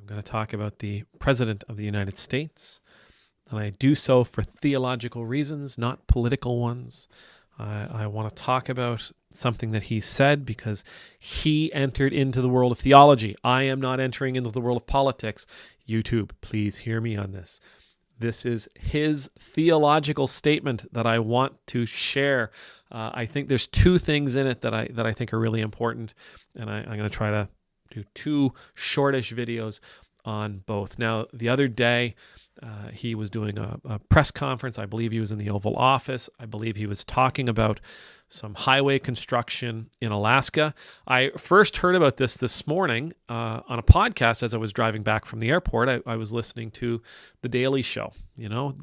I'm going to talk about the President of the United States, and I do so for theological reasons, not political ones. I want to talk about something that he said because he entered into the world of theology. I am not entering into the world of politics. YouTube, please hear me on this. This is his theological statement that I want to share. I think there's two things in it that I think are really important, and I'm going to try to do two shortish videos on both. Now, the other day, he was doing a press conference. I believe he was in the Oval Office. I believe he was talking about some highway construction in Alaska. I first heard about this morning on a podcast as I was driving back from the airport. I was listening to The Daily Show,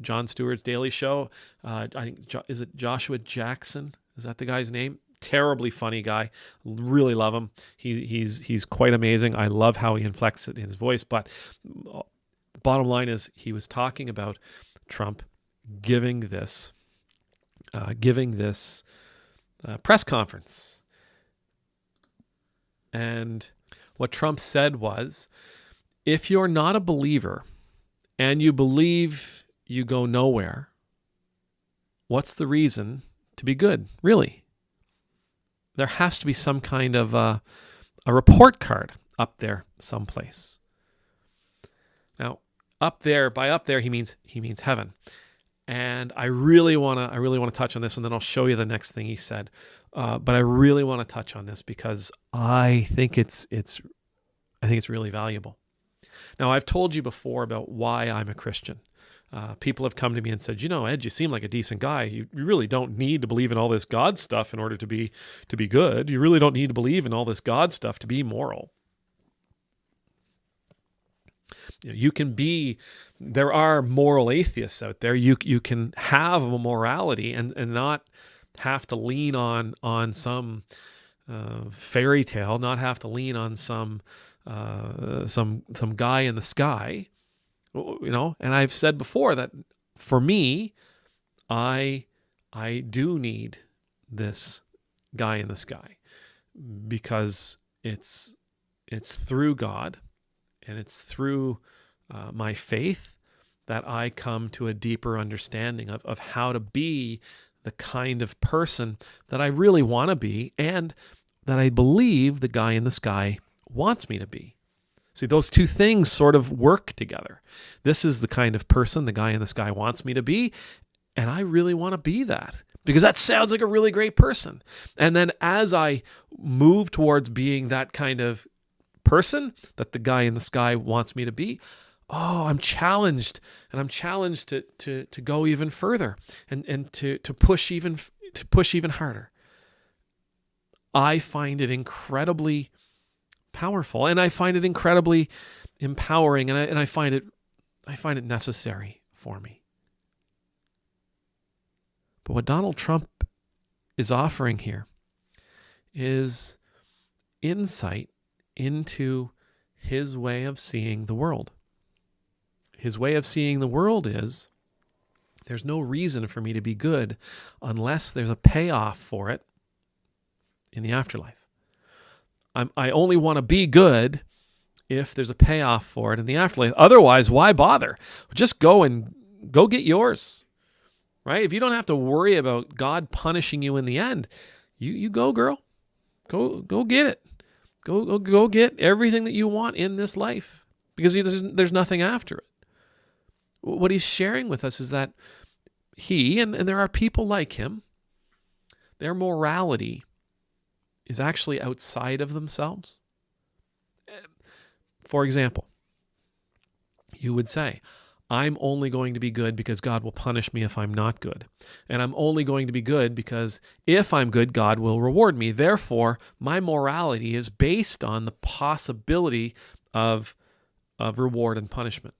Jon Stewart's Daily Show. I think, is it Joshua Jackson? Is that the guy's name? Terribly funny guy. Really love him. He's quite amazing. I love how he inflects it in his voice. But bottom line is he was talking about Trump giving this press conference. And what Trump said was, if you're not a believer and you believe you go nowhere, what's the reason to be good, really? There has to be some kind of a report card up there someplace. Now, by up there he means heaven. And I really want to touch on this, and then I'll show you the next thing he said. But I really want to touch on this because I think it's really valuable. Now, I've told you before about why I'm a Christian. People have come to me and said, Ed, you seem like a decent guy. You really don't need to believe in all this God stuff in order to be good. You really don't need to believe in all this God stuff to be moral. There are moral atheists out there. You can have a morality and not have to lean on some fairy tale, not have to lean on some guy in the sky. And I've said before that for me, I do need this guy in the sky because it's through God and it's through my faith that I come to a deeper understanding of how to be the kind of person that I really want to be and that I believe the guy in the sky wants me to be. See, those two things sort of work together. This is the kind of person the guy in the sky wants me to be, and I really want to be that because that sounds like a really great person. And then as I move towards being that kind of person that the guy in the sky wants me to be, I'm challenged, and I'm challenged to go even further and to push even harder. I find it incredibly powerful, and I find it incredibly empowering, and I find it necessary for me. But what Donald Trump is offering here is insight into his way of seeing the world. His way of seeing the world is there's no reason for me to be good unless there's a payoff for it in the afterlife. I only want to be good if there's a payoff for it in the afterlife. Otherwise, why bother? Just go get yours, right? If you don't have to worry about God punishing you in the end, you go, girl. Go get it. Go get everything that you want in this life because there's nothing after it. What he's sharing with us is that he, and there are people like him, their morality is actually outside of themselves. For example, you would say, I'm only going to be good because God will punish me if I'm not good. And I'm only going to be good because if I'm good, God will reward me. Therefore, my morality is based on the possibility of reward and punishment.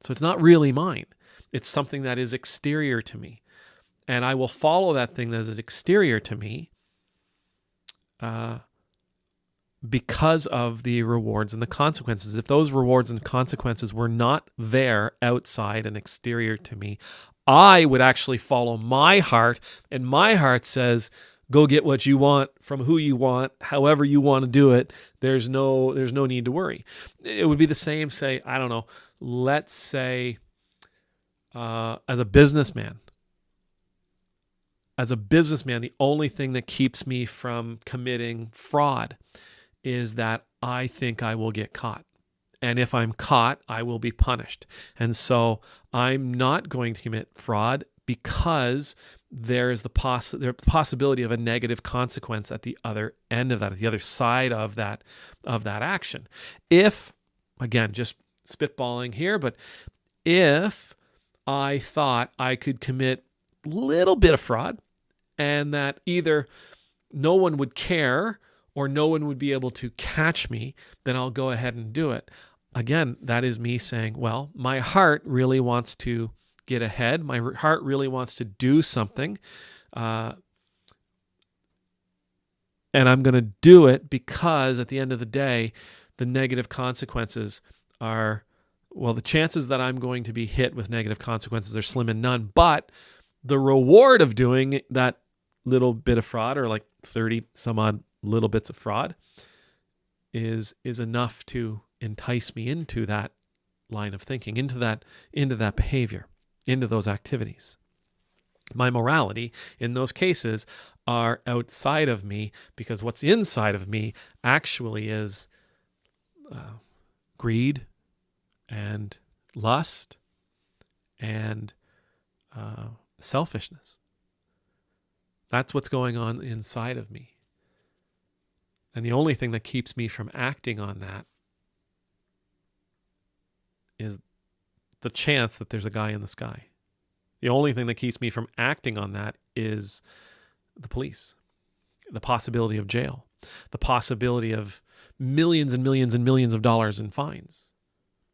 So it's not really mine. It's something that is exterior to me. And I will follow that thing that is exterior to me because of the rewards and the consequences. If those rewards and consequences were not there outside and exterior to me, I would actually follow my heart, and my heart says, go get what you want from who you want, however you want to do it. There's no need to worry. It would be the same, say, I don't know, let's say as a businessman, the only thing that keeps me from committing fraud is that I think I will get caught. And if I'm caught, I will be punished. And so I'm not going to commit fraud because there is the possibility of a negative consequence at the other end of that, at the other side of that action. If, again, just spitballing here, but if I thought I could commit a little bit of fraud and that either no one would care or no one would be able to catch me, then I'll go ahead and do it. Again, that is me saying, well, my heart really wants to get ahead. My heart really wants to do something. And I'm going to do it because at the end of the day, the negative consequences are, well, the chances that I'm going to be hit with negative consequences are slim and none. But the reward of doing that little bit of fraud, or like 30 some odd little bits of fraud, is enough to entice me into that line of thinking, into that behavior, into those activities. My morality in those cases are outside of me, because what's inside of me actually is greed and lust and selfishness. That's what's going on inside of me. And the only thing that keeps me from acting on that is the chance that there's a guy in the sky. The only thing that keeps me from acting on that is the police, the possibility of jail, the possibility of millions and millions and millions of dollars in fines,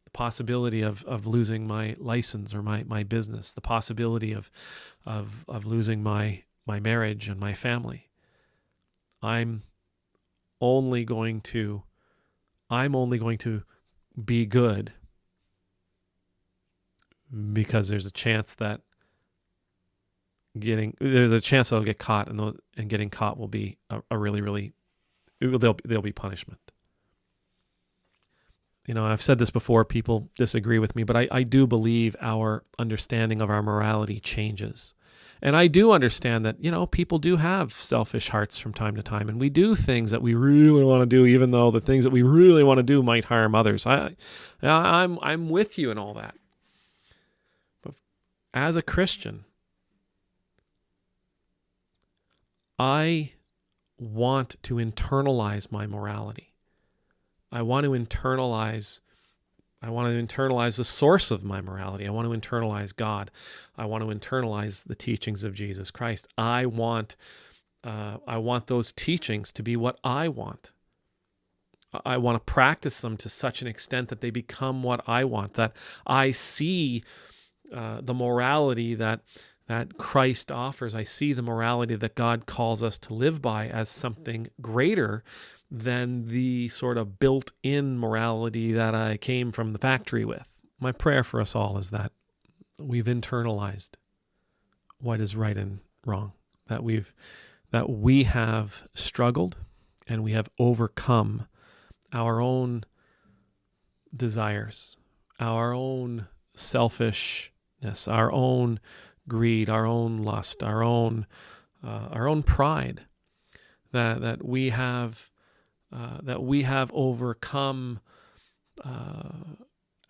the possibility of losing my license or my business, the possibility of losing my marriage and my family. I'm only going to be good because there's a chance that I'll get caught, and getting caught will be a really there'll be punishment. I've said this before, people disagree with me, but I do believe our understanding of our morality changes. And I do understand that, people do have selfish hearts from time to time, and we do things that we really want to do, even though the things that we really want to do might harm others. I'm with you in all that. But as a Christian, I want to internalize my morality. I want to internalize the source of my morality. I want to internalize God. I want to internalize the teachings of Jesus Christ. I want those teachings to be what I want. I want to practice them to such an extent that they become what I want, that I see the morality that Christ offers. I see the morality that God calls us to live by as something greater than the sort of built-in morality that I came from the factory with. My prayer for us all is that we've internalized what is right and wrong, that we have struggled and we have overcome our own desires, our own selfishness, our own greed, our own lust, our own pride, that we have overcome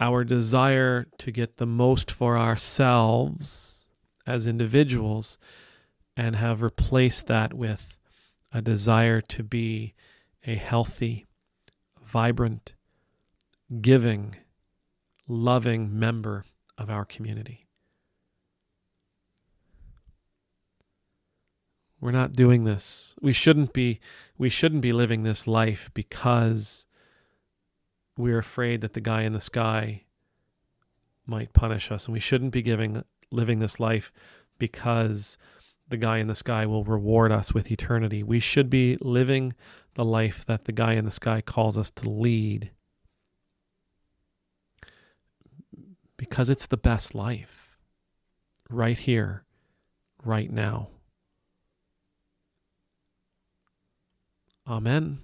our desire to get the most for ourselves as individuals, and have replaced that with a desire to be a healthy, vibrant, giving, loving member of our community. We're not doing this. We shouldn't be living this life because we're afraid that the guy in the sky might punish us. And we shouldn't be living this life because the guy in the sky will reward us with eternity. We should be living the life that the guy in the sky calls us to lead, because it's the best life right here, right now. Amen.